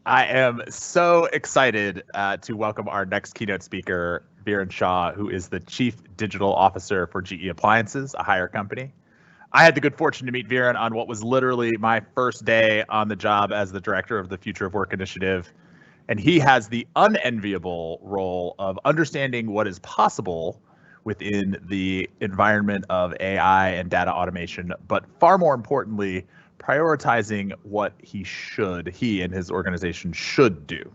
I am so excited to welcome our next keynote speaker, Viren Shah, who is the Chief Digital Officer for GE Appliances, a hire company. I had the good fortune to meet Viren on what was literally my first day on the job as the director of the Future of Work Initiative. And he has the unenviable role of understanding what is possible within the environment of AI and data automation, but far more importantly, prioritizing what he and his organization should do.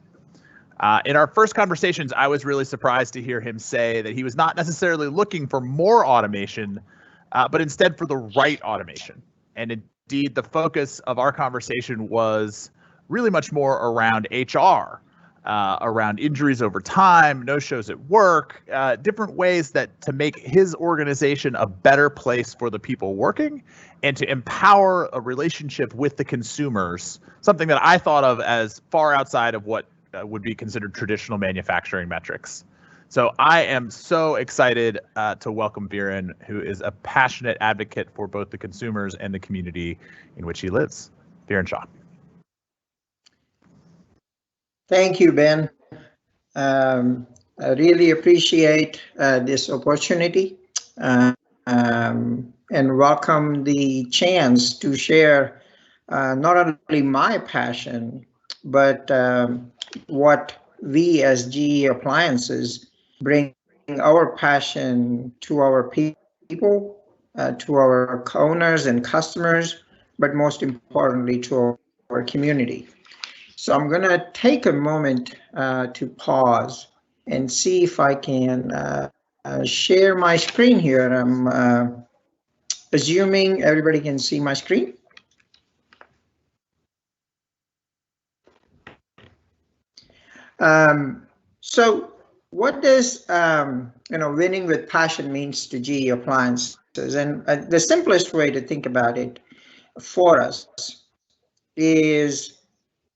In our first conversations, I was really surprised to hear him say that he was not necessarily looking for more automation, but instead for the right automation. And indeed, the focus of our conversation was really much more around HR, around injuries over time, no-shows at work, different ways that to make his organization a better place for the people working and to empower a relationship with the consumers, something that I thought of as far outside of what would be considered traditional manufacturing metrics. So I am so excited to welcome Viren, who is a passionate advocate for both the consumers and the community in which he lives. Viren Shah. Thank you, Ben. I really appreciate this opportunity and welcome the chance to share not only my passion, but what we as GE Appliances bring our passion to our people, to our owners and customers, but most importantly to our community. So I'm going to take a moment to pause and see if I can share my screen here. I'm assuming everybody can see my screen. So what does winning with passion means to GE Appliances? And the simplest way to think about it for us is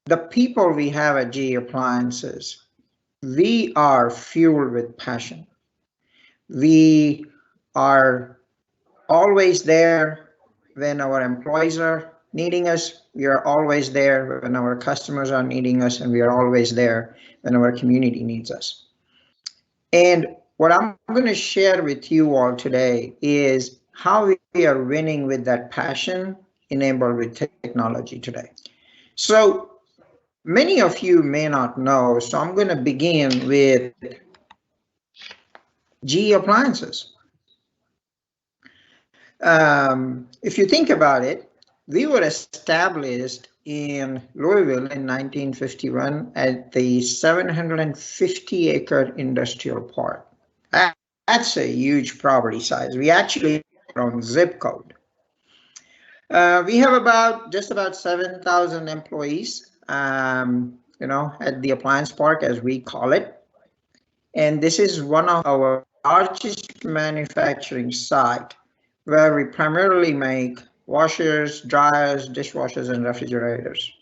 the people we have at GE Appliances. We are fueled with passion. We are always there when our employees are needing us. We are always there when our customers are needing us, and we are always there when our community needs us. And what I'm going to share with you all today is how we are winning with that passion enabled with technology today. So many of you may not know, so I'm going to begin with GE Appliances. If you think about it, we were established in Louisville in 1951 at the 750-acre industrial park. That's a huge property size. We actually own zip code. We have just about 7,000 employees, at the appliance park, as we call it. And this is one of our largest manufacturing sites where we primarily make washers, dryers, dishwashers, and refrigerators.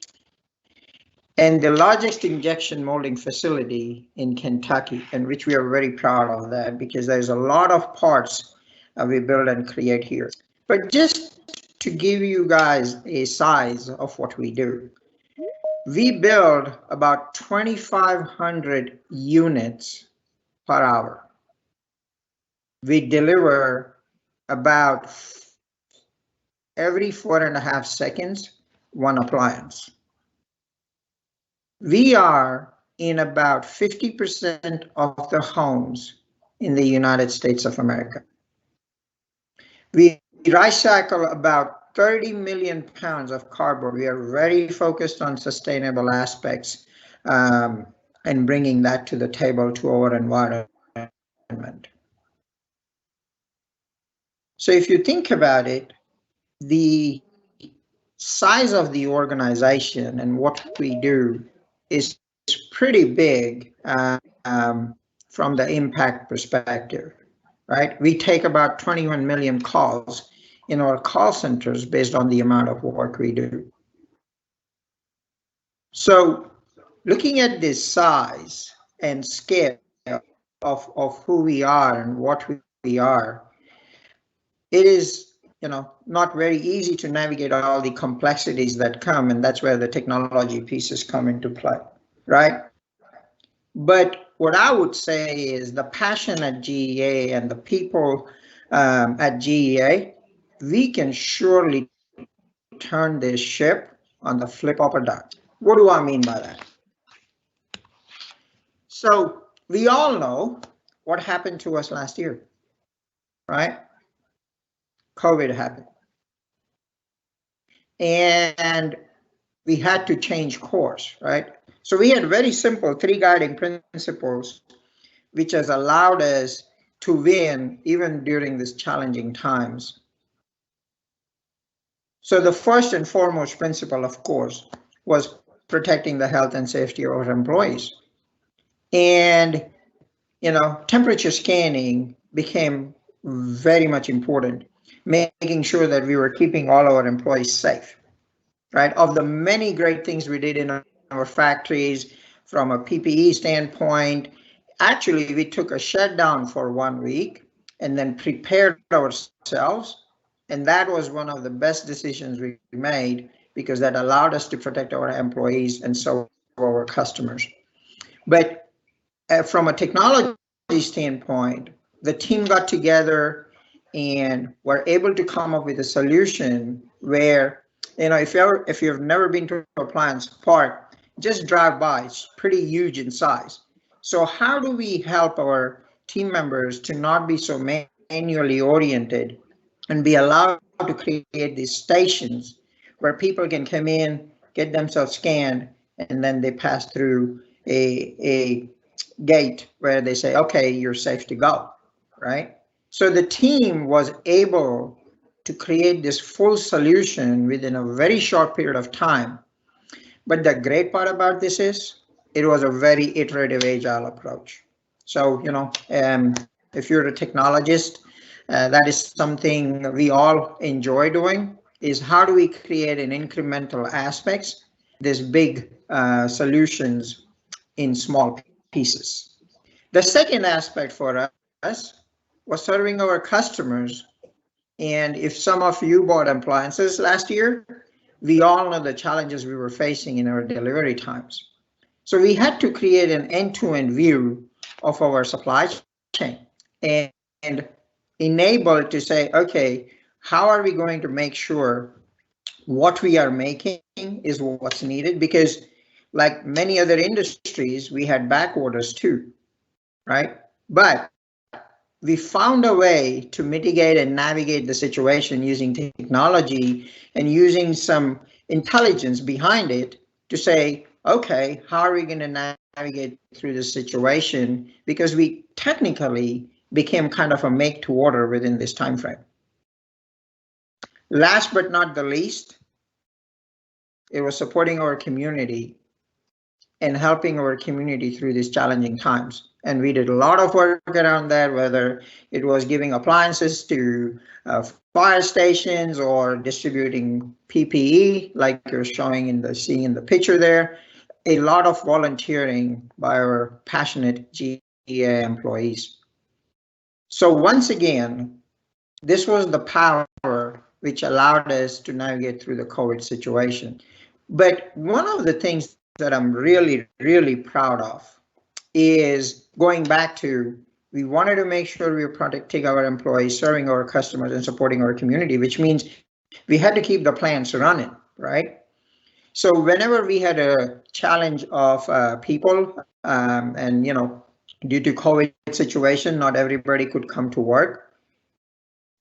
And the largest injection molding facility in Kentucky, and which we are very proud of that because there's a lot of parts we build and create here. But just to give you guys a size of what we do, we build about 2,500 units per hour. We deliver about every 4.5 seconds, one appliance. We are in about 50% of the homes in the United States of America. We recycle about 30 million pounds of cardboard. We are very focused on sustainable aspects and bringing that to the table to our environment. So if you think about it, the size of the organization and what we do is pretty big from the impact perspective, right? We take about 21 million calls in our call centers based on the amount of work we do. So looking at this size and scale of who we are and what we are, it is not very easy to navigate all the complexities that come, and that's where the technology pieces come into play, right? But what I would say is the passion at GEA and the people at GEA, we can surely turn this ship on the flip of a dime. What do I mean by that? So we all know what happened to us last year, right? COVID happened. And we had to change course, right? So we had very simple 3 guiding principles, which has allowed us to win even during these challenging times. So the first and foremost principle, of course, was protecting the health and safety of our employees. And, temperature scanning became very much important, making sure that we were keeping all our employees safe, right? Of the many great things we did in our factories from a PPE standpoint, actually, we took a shutdown for 1 week and then prepared ourselves. And that was one of the best decisions we made because that allowed us to protect our employees and serve our customers. But from a technology standpoint, the team got together and were able to come up with a solution where, if you've never been to Appliance Park, just drive by. It's pretty huge in size. So how do we help our team members to not be so manually oriented and be allowed to create these stations where people can come in, get themselves scanned, and then they pass through a gate where they say, okay, you're safe to go, right? So the team was able to create this full solution within a very short period of time. But the great part about this is it was a very iterative agile approach. So, if you're a technologist, that is something we all enjoy doing, is how do we create an incremental aspects, these big solutions in small pieces. The second aspect for us was serving our customers. And if some of you bought appliances last year, we all know the challenges we were facing in our delivery times. So we had to create an end-to-end view of our supply chain and enable to say, okay, how are we going to make sure what we are making is what's needed? Because like many other industries, we had back orders too, right? But we found a way to mitigate and navigate the situation using technology and using some intelligence behind it to say, okay, how are we going to navigate through this situation? Because we technically became kind of a make to order within this time frame. Last but not the least, it was supporting our community and helping our community through these challenging times. And we did a lot of work around that, whether it was giving appliances to fire stations or distributing PPE, like you're seeing in the picture there. A lot of volunteering by our passionate GEA employees. So once again, this was the power which allowed us to navigate through the COVID situation. But one of the things that I'm really, really proud of is going back to, we wanted to make sure we were protecting our employees, serving our customers, and supporting our community, which means we had to keep the plants running, right? So whenever we had a challenge of people, and due to COVID situation, not everybody could come to work.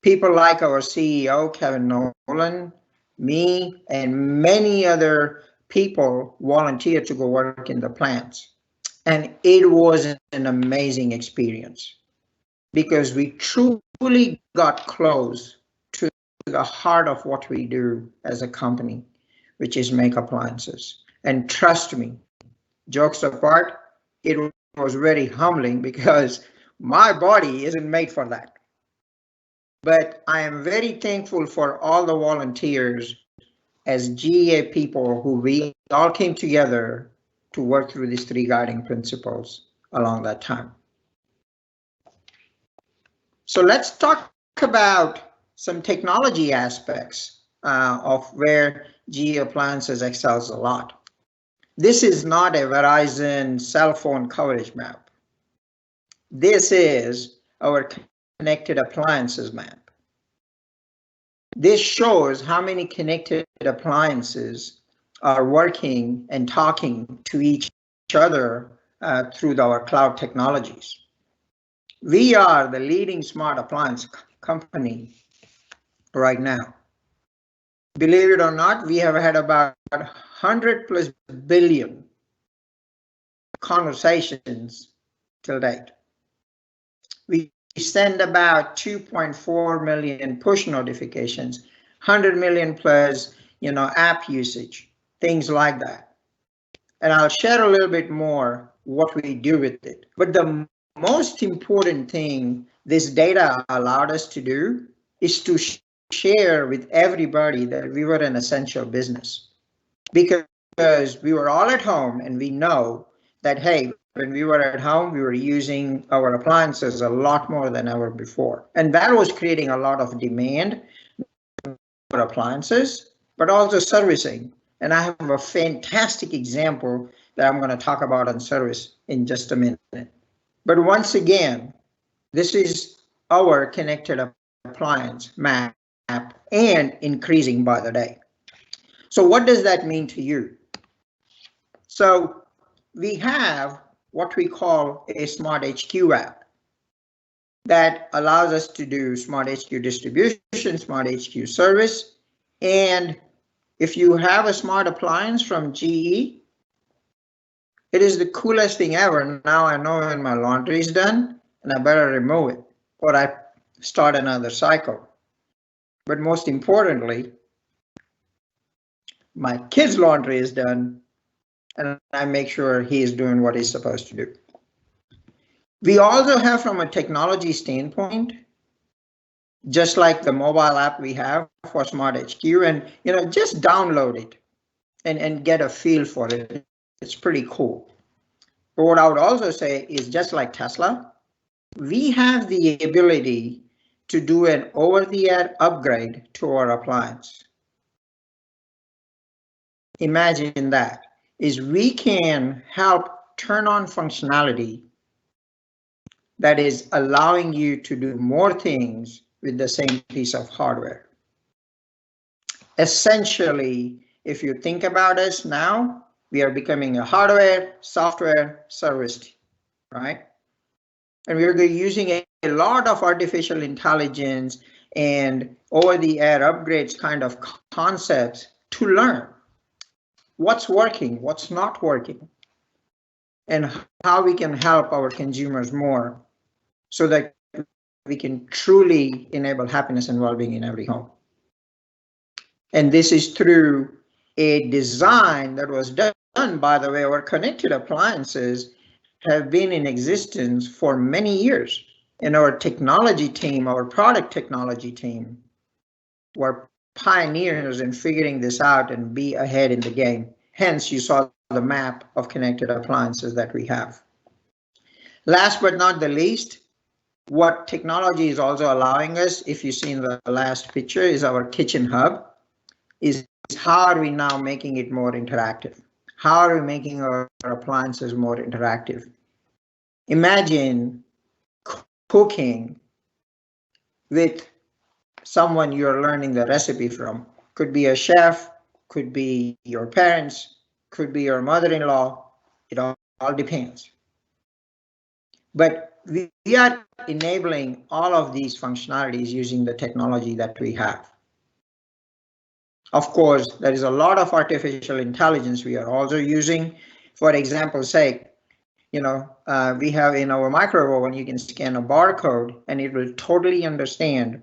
People like our CEO, Kevin Nolan, me, and many other people volunteered to go work in the plants. And it was an amazing experience because we truly got close to the heart of what we do as a company, which is make appliances. And trust me, jokes apart, it was very humbling because my body isn't made for that. But I am very thankful for all the volunteers as GA people who we all came together to work through these 3 guiding principles along that time. So let's talk about some technology aspects of where GE Appliances excels a lot. This is not a Verizon cell phone coverage map. This is our connected appliances map. This shows how many connected appliances are working and talking to each other through our cloud technologies. We are the leading smart appliance company right now. Believe it or not, we have had about 100+ billion conversations till date. We send about 2.4 million push notifications, 100 million plus, app usage, things like that. And I'll share a little bit more what we do with it. But the most important thing this data allowed us to do is to share with everybody that we were an essential business, because we were all at home and we know that, hey, when we were at home, we were using our appliances a lot more than ever before. And that was creating a lot of demand for appliances, but also servicing. And I have a fantastic example that I'm going to talk about on service in just a minute. But once again, this is our connected appliance map and increasing by the day. So what does that mean to you? So we have what we call a Smart HQ app that allows us to do Smart HQ distribution, Smart HQ service. And if you have a smart appliance from GE, it is the coolest thing ever. Now I know when my laundry is done and I better remove it or I start another cycle. But most importantly, my kid's laundry is done and I make sure he is doing what he's supposed to do. We also have, from a technology standpoint, just like the mobile app we have for Smart HQ, and just download it and get a feel for it. It's pretty cool. But what I would also say is, just like Tesla, we have the ability to do an over-the-air upgrade to our appliance. Imagine that, is we can help turn on functionality that is allowing you to do more things with the same piece of hardware. Essentially, if you think about us now, we are becoming a hardware, software service, right? And we're using a lot of artificial intelligence and over-the-air upgrades kind of concepts to learn what's working, what's not working, and how we can help our consumers more so that we can truly enable happiness and well-being in every home. And this is through a design that was done, by the way. Our connected appliances have been in existence for many years. And our technology team, our product technology team, were pioneers in figuring this out and be ahead in the game. Hence, you saw the map of connected appliances that we have. Last but not the least, what technology is also allowing us, if you see in the last picture, is our kitchen hub. Is how are we now making it more interactive? How are we making our appliances more interactive? Imagine cooking with someone you're learning the recipe from. Could be a chef, could be your parents, could be your mother-in-law. It all depends. But we are enabling all of these functionalities using the technology that we have. Of course, there is a lot of artificial intelligence we are also using. For example's sake, we have in our microwave oven, you can scan a barcode and it will totally understand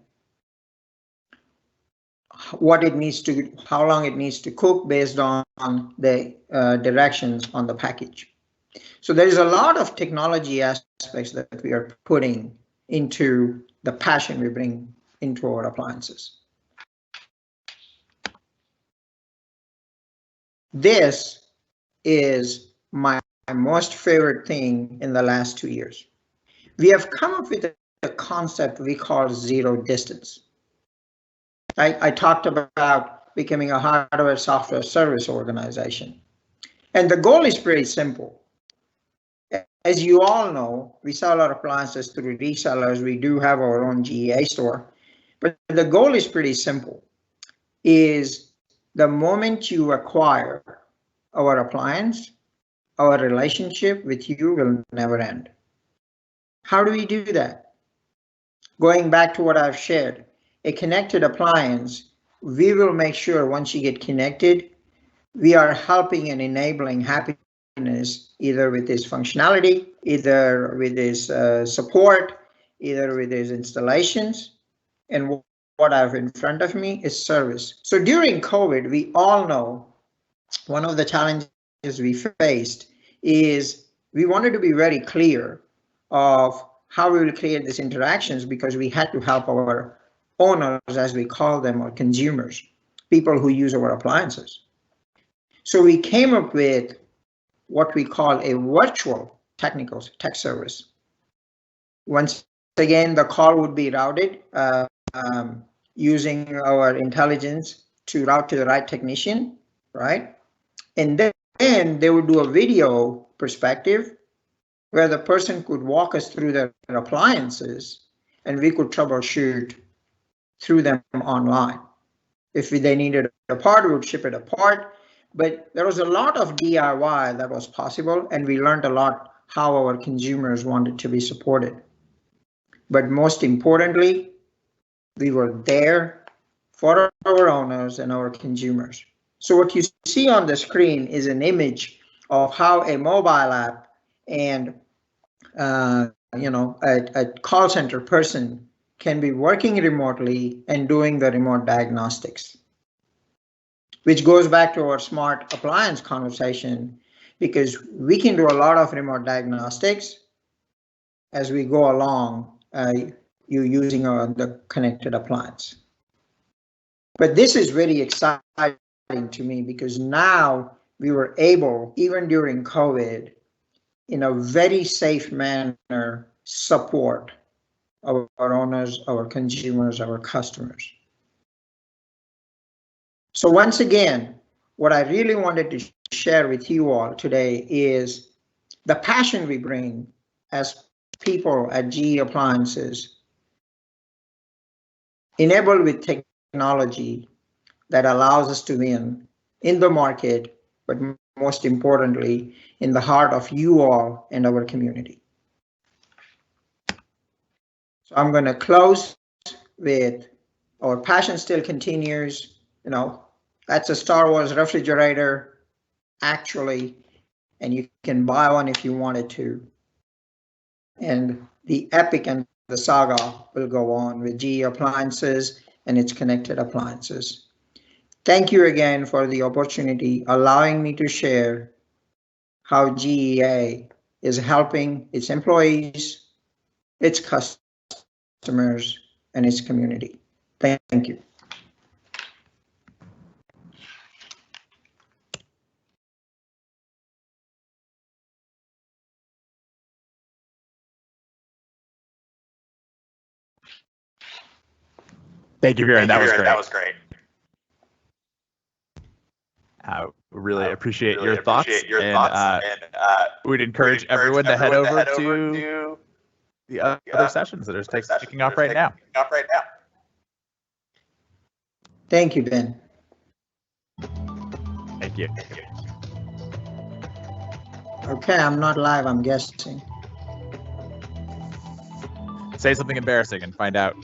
what it needs to, how long it needs to cook based on the directions on the package. So there is a lot of technology aspects that we are putting into the passion we bring into our appliances. This is my most favorite thing in the last 2 years. We have come up with a concept we call zero distance. I talked about becoming a hardware software service organization. And the goal is pretty simple. As you all know, we sell our appliances through resellers. We do have our own GEA store, but the goal is pretty simple. Is the moment you acquire our appliance, our relationship with you will never end. How do we do that? Going back to what I've shared, a connected appliance, we will make sure once you get connected, we are helping and enabling happiness either with this functionality, either with this support, either with these installations, and what I have in front of me is service. So during COVID, we all know one of the challenges we faced is we wanted to be very clear of how we will create these interactions because we had to help our owners, as we call them, or consumers, people who use our appliances. So we came up with what we call a virtual technical tech service. Once again, the call would be routed using our intelligence to route to the right technician, right? And then they would do a video perspective where the person could walk us through their appliances and we could troubleshoot through them online. If they needed a part, we would ship it apart. But there was a lot of DIY that was possible, and we learned a lot how our consumers wanted to be supported. But most importantly, we were there for our owners and our consumers. So what you see on the screen is an image of how a mobile app and a call center person can be working remotely and doing the remote diagnostics, which goes back to our smart appliance conversation, because we can do a lot of remote diagnostics as we go along, you using the connected appliance. But this is very exciting to me because now we were able, even during COVID, in a very safe manner, support our owners, our consumers, our customers. So once again, what I really wanted to share with you all today is the passion we bring as people at GE Appliances, enabled with technology that allows us to win in the market, but most importantly, in the heart of you all and our community. So I'm going to close with our passion still continues. You know, that's a Star Wars refrigerator, actually, and you can buy one if you wanted to. And the epic and the saga will go on with GE Appliances and its connected appliances. Thank you again for the opportunity, allowing me to share how GEA is helping its employees, its customers, and its community. Thank you. Thank you, Viren. That was great. That was great. Really appreciate your thoughts. We'd encourage everyone to head over to the other sessions that are kicking off right now. Thank you, Ben. Thank you. Okay, I'm not live, I'm guessing. Say something embarrassing and find out